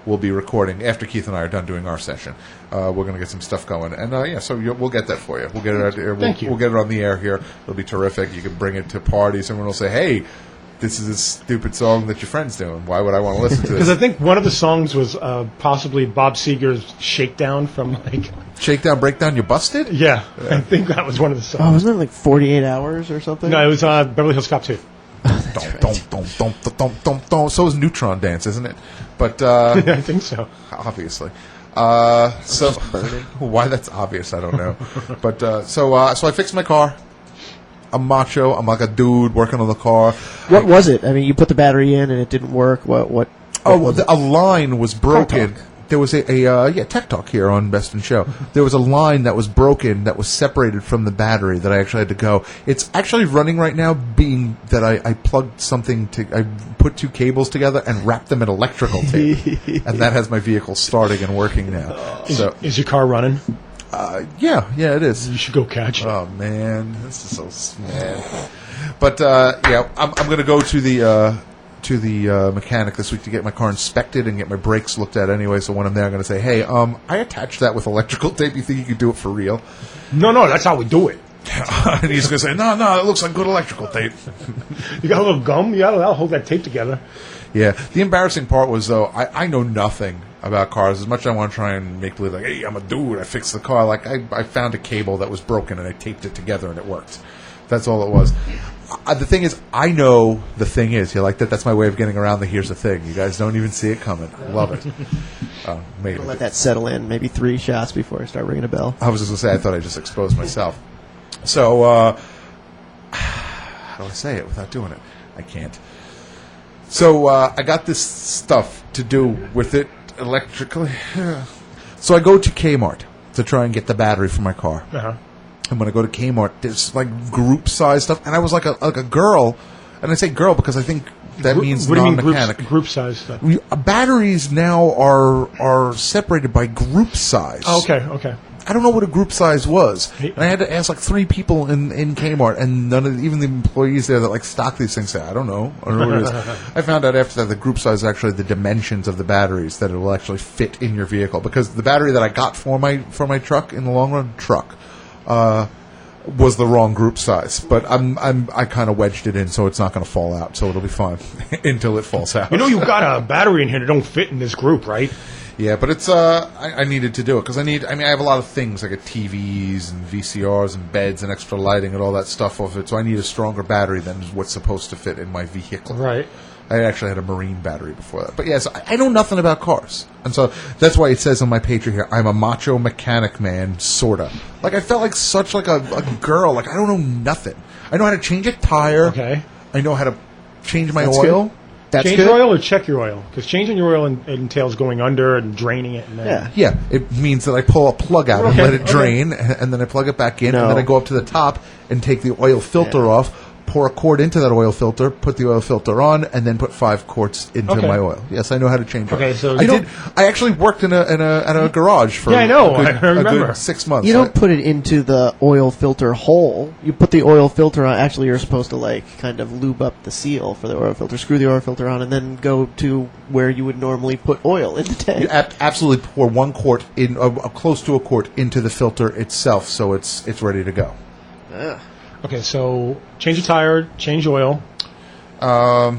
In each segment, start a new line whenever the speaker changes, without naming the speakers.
we'll be recording after Keith and I are done doing our session. We're going to get some stuff going. And, so we'll get that for you. We'll get it out there.
Thank you.
We'll get it on the air here. It'll be terrific. You can bring it to parties. Everyone will say, hey, this is a stupid song that your friend's doing. Why would I want to listen to this?
Because I think one of the songs was possibly Bob Seger's Shakedown from,
Shakedown, Breakdown, You Busted?
Yeah, I think that was one of the songs.
Oh, wasn't it 48 Hours or something?
No, it was Beverly Hills Cop 2.
Don't. So is Neutron Dance, isn't it? But
I think so.
Obviously. So why that's obvious, I don't know. But so I fixed my car. I'm macho. I'm like a dude working on the car.
What was it? I mean, you put the battery in and it didn't work. What
a line was broken. There was a Tech Talk here on Best in Show. There was a line that was broken that was separated from the battery that I actually had to go. It's actually running right now, being that I plugged something I put two cables together and wrapped them in electrical tape, and that has my vehicle starting and working now.
Is your car running?
Yeah, it is.
You should go catch it.
Oh man, this is so sad. But I'm going to go to the mechanic this week to get my car inspected and get my brakes looked at anyway. So when I'm there, I'm going to say, hey, I attached that with electrical tape. You think you could do it for real?
No, that's how we do it.
And he's going to say, no, it looks like good electrical tape.
You got a little gum? Yeah, that'll hold that tape together.
Yeah. The embarrassing part was, though, I know nothing about cars. As much as I want to try and make believe, like, hey, I'm a dude, I fixed the car. Like, I found a cable that was broken and I taped it together and it worked. That's all it was. The thing is, I know the thing is. You like that? That's my way of getting around the here's the thing. You guys don't even see it coming. I love it. Maybe.
Let that settle in. Maybe 3 shots before I start ringing a bell.
I was just going to say, I thought I just exposed myself. So, how do I say it without doing it? I can't. So, I got this stuff to do with it electrically. So I go to Kmart to try and get the battery for my car.
Uh-huh.
And when I go to Kmart, there's like group size stuff, and I was like a girl, and I say girl because I think that means non-mechanic.
Group size stuff?
Batteries now are separated by group size.
Oh, okay.
I don't know what a group size was. And I had to ask like 3 people in Kmart, and even the employees there that like stock these things say, I don't know what it is. I found out after that the group size is actually the dimensions of the batteries that it will actually fit in your vehicle. Because the battery that I got for my truck in the long run was the wrong group size, but I kind of wedged it in so it's not going to fall out, so it'll be fine until it falls out.
You know, you've got a battery in here that don't fit in this group, right?
Yeah, but it's I needed to do it because I have a lot of things. I got TVs and VCRs and beds and extra lighting and all that stuff off it, so I need a stronger battery than what's supposed to fit in my vehicle.
Right.
I actually had a marine battery before that. But yes, I know nothing about cars. And so that's why it says on my page here, I'm a macho mechanic man, sorta. Like, I felt like such like a girl. Like, I don't know nothing. I know how to change a tire.
Okay.
I know how to change my
That's
oil.
good. That's
change
good.
your oil or check your oil? Because changing your oil entails going under and draining it. And then
Yeah, it means that I pull a plug out and let it drain, and then I plug it back in, and then I go up to the top and take the oil filter off, pour a quart into that oil filter, put the oil filter on, and then put 5 quarts into my oil. Yes, I know how to change oil.
Okay, so
I actually worked in a garage for
I know.
a
remember.
good 6 months.
You don't put it into the oil filter hole. You put the oil filter on. Actually, you're supposed to kind of lube up the seal for the oil filter, screw the oil filter on, and then go to where you would normally put oil in the tank.
You absolutely pour 1 quart in, close to a quart, into the filter itself, so it's ready to go.
Okay, so change your tire, change oil.
Yeah,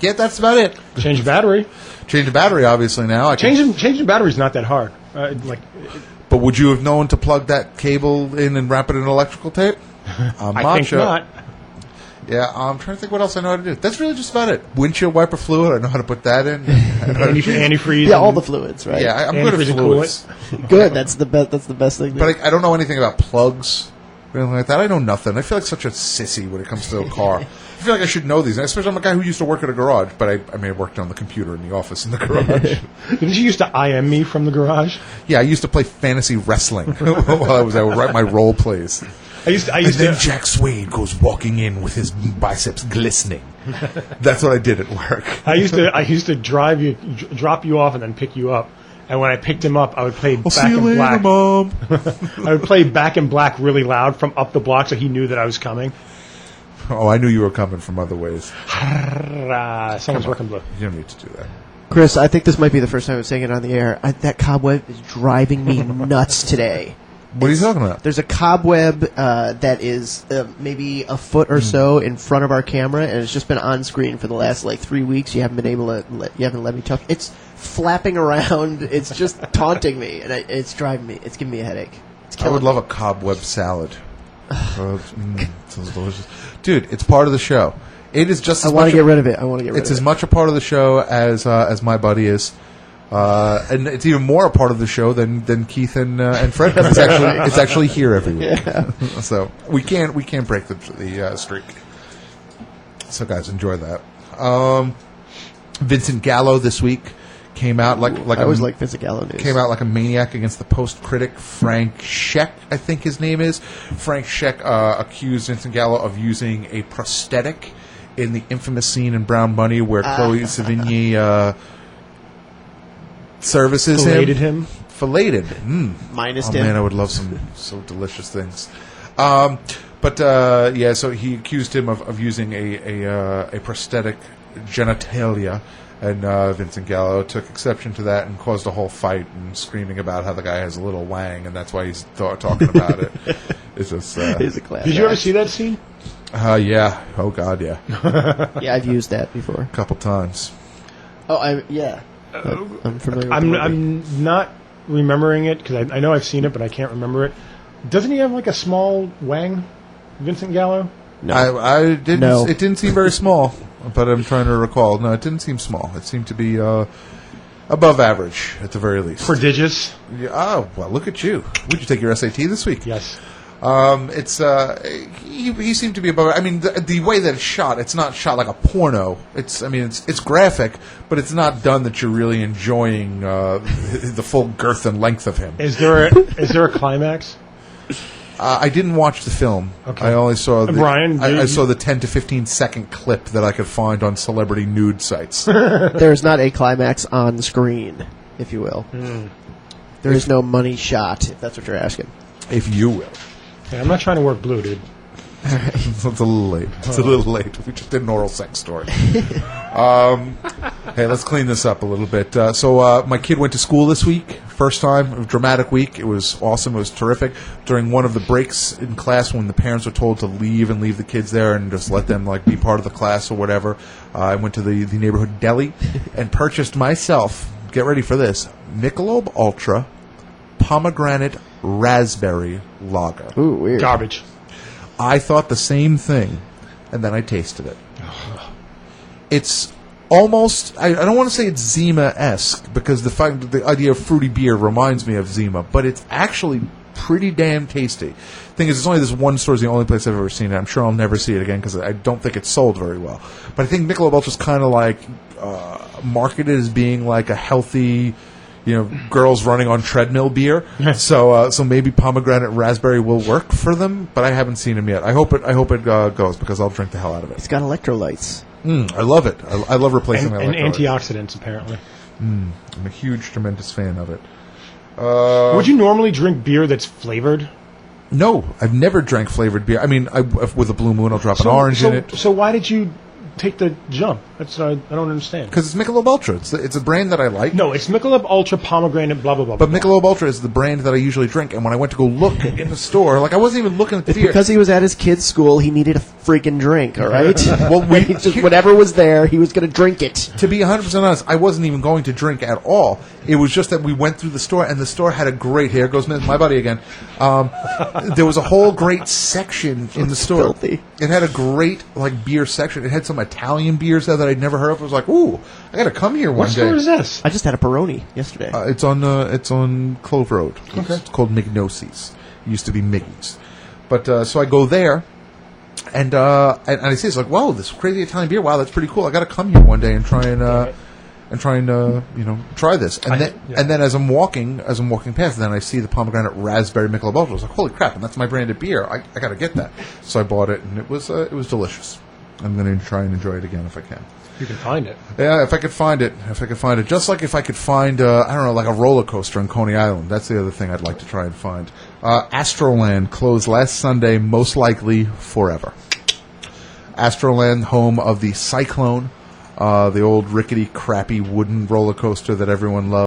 that's about it.
Change your battery.
Change the battery, obviously, now.
Changing battery is not that hard.
But would you have known to plug that cable in and wrap it in electrical tape?
I think not.
Yeah, I'm trying to think what else I know how to do. That's really just about it. Windshield wiper fluid, I know how to put that in.
Antifreeze.
Yeah, all the fluids, right?
Yeah, I'm good at fluids.
Good, that's the best thing.
But I don't know anything about plugs. Anything like that. I know nothing. I feel like such a sissy when it comes to a car. I feel like I should know these. Especially I'm a guy who used to work at a garage, but I may have worked on the computer in the office in the garage.
Didn't you used to IM me from the garage?
Yeah, I used to play fantasy wrestling while I was there. I would write my role plays.
I used
then Jack Swade goes walking in with his biceps glistening. That's what I did at work.
I used to drop you off and then pick you up. And when I picked him up, I would play Back in Black.
Mom.
I would play Back in Black really loud from up the block so he knew that I was coming.
Oh, I knew you were coming from other ways.
Someone's working blue.
You don't need to do that.
Chris, I think this might be the first time I'm saying it on the air. That cobweb is driving me nuts today.
What are you talking about?
There's a cobweb that is maybe a foot or so in front of our camera, and it's just been on screen for the last 3 weeks. You haven't been able to. You haven't let me touch. It's flapping around. It's just taunting me, and it's driving me. It's giving me a headache.
I would love a cobweb salad. Sounds delicious, dude. It's part of the show. It is just.
I want to get rid of it. I want to get rid of it.
It's as much a part of the show as my buddy is. And it's even more a part of the show than Keith and Fred. It's actually here every week. Yeah. So we can't break the streak. So guys, enjoy that. Vincent Gallo this week came out like
I always like Vincent Gallo news.
Came out like a maniac against the Post critic Frank Scheck, I think his name is. Frank Scheck accused Vincent Gallo of using a prosthetic in the infamous scene in Brown Bunny where Chloe Sevigny services
him.
Filleted.
Minus
oh
him.
Man, I would love some so delicious things. So he accused him of using a prosthetic genitalia, and Vincent Gallo took exception to that and caused a whole fight and screaming about how the guy has a little wang, and that's why he's talking about it. It's just
he's a class.
Did you ever see that scene?
Yeah. Oh God, yeah.
Yeah, I've used that before
a couple times.
Oh, I'm familiar with
I'm not remembering it because I know I've seen it, but I can't remember it. Doesn't he have a small wang, Vincent Gallo?
No. I didn't.
No.
It didn't seem very small, but I'm trying to recall. No, it didn't seem small. It seemed to be above average at the very least.
Prodigious.
Yeah, oh, well, look at you. Would you take your SAT this week?
Yes.
It's he seemed to be above. I mean, the way that it's shot, it's not shot like a porno. It's graphic, but it's not done that you're really enjoying the full girth and length of him.
Is there a climax?
I didn't watch the film.
Okay.
I only saw
Brian.
I saw the 10 to 15 second clip that I could find on celebrity nude sites.
There's not a climax on screen, if you will. There is no money shot, if that's what you're asking.
If you will.
Yeah, I'm not trying to work blue, dude.
It's a little late. It's a little late. We just did an oral sex story. Hey, let's clean this up a little bit. So my kid went to school this week. First time. A dramatic week. It was awesome. It was terrific. During one of the breaks in class when the parents were told to leave the kids there and just let them be part of the class or whatever, I went to the neighborhood deli and purchased myself, get ready for this, Michelob Ultra pomegranate raspberry lager.
Ooh, weird.
Garbage.
I thought the same thing, and then I tasted it. It's almost, I don't want to say it's Zima-esque, because the idea of fruity beer reminds me of Zima, but it's actually pretty damn tasty. Thing is, it's only this one store is the only place I've ever seen it. I'm sure I'll never see it again, because I don't think it's sold very well. But I think Michelob Ultra is kind of marketed as being a healthy, girls running on treadmill beer. So maybe pomegranate raspberry will work for them, but I haven't seen them yet. I hope it goes, because I'll drink the hell out of it.
It's got electrolytes.
I love it. I love replacing
and antioxidants, apparently.
I'm a huge, tremendous fan of it.
Would you normally drink beer that's flavored?
No, I've never drank flavored beer. I mean, with a Blue Moon, I'll drop an orange in it.
So why did you take the jump? That's I don't understand.
Because it's Michelob Ultra. It's a brand that I like.
No, it's Michelob Ultra pomegranate blah blah blah.
But Michelob Ultra is the brand that I usually drink. And when I went to go look in the store, I wasn't even looking at the beer.
Because he was at his kid's school, he needed a freaking drink. All right.
Well,
whatever was there, he was going to drink it.
To be 100% honest, I wasn't even going to drink at all. It was just that we went through the store, and the store had a great. Here goes my buddy again. There was a whole great section in the store.
Filthy.
It had a great beer section. It had some Italian beers there that I'd never heard of. I was like, ooh, I got to come here one day.
What store is this?
I just had a Peroni yesterday.
It's on Clove Road.
Okay.
It's called Mignosi's. It used to be Miggy's. But so I go there, and I see it's whoa, this crazy Italian beer. Wow, that's pretty cool. I got to come here one day and try try this. And then as I'm walking past, then I see the pomegranate raspberry Michelob Ultra. I was like, holy crap! And that's my branded beer. I got to get that. So I bought it, and it was delicious. I'm going to try and enjoy it again if I can.
You can find it.
Yeah, if I could find it. Just like if I could find, a roller coaster in Coney Island. That's the other thing I'd like to try and find. Astroland closed last Sunday, most likely forever. Astroland, home of the Cyclone. the old rickety, crappy wooden roller coaster that everyone loved.